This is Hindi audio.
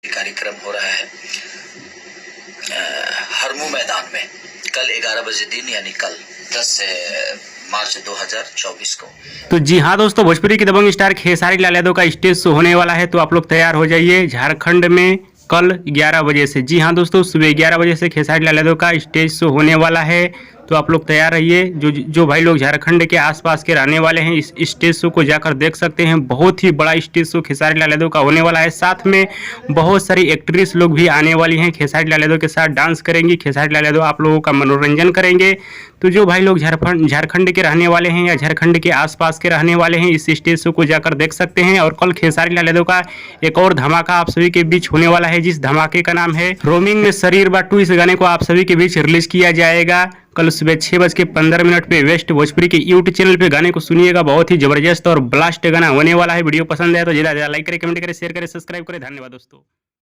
कार्यक्रम हो रहा है हरमू मैदान में कल 11 बजे दिन यानी कल 10 मार्च 2024 को। तो जी हाँ दोस्तों, भोजपुरी के दबंग स्टार खेसारी लाल यादव का स्टेज शो होने वाला है, तो आप लोग तैयार हो जाइए। झारखंड में कल 11 बजे से, जी हाँ दोस्तों, सुबह 11 बजे से खेसारी लाल यादव का स्टेज शो होने वाला है, तो आप लोग तैयार रहिए। जो भाई लोग झारखंड के आसपास के रहने वाले हैं, इस स्टेज शो को जाकर देख सकते हैं। बहुत ही बड़ा स्टेज शो खेसारी लाल यादव का होने वाला है। साथ में बहुत सारी एक्ट्रेस लोग भी आने वाली हैं, खेसारी लाल यादव के साथ डांस करेंगी। खेसारी लाल यादव आप लोगों का मनोरंजन करेंगे। तो जो भाई लोग झारखंड के रहने वाले हैं या झारखंड के आसपास के रहने वाले हैं, इस स्टेज शो को जाकर देख सकते हैं। और कल खेसारी लाल यादव का एक और धमाका आप सभी के बीच होने वाला है, जिस धमाके का नाम है रोमिंग में शरीर बाटू। इस गाने को आप सभी के बीच रिलीज किया जाएगा कल सुबह 6:15 पे वेस्ट भोजपुरी के यूट्यूब चैनल पे। गाने को सुनिएगा, बहुत ही जबरदस्त और ब्लास्ट गाना होने वाला है। वीडियो पसंद है तो ज़्यादा लाइक करें, कमेंट करें, शेयर करें, सब्सक्राइब करें। धन्यवाद दोस्तों।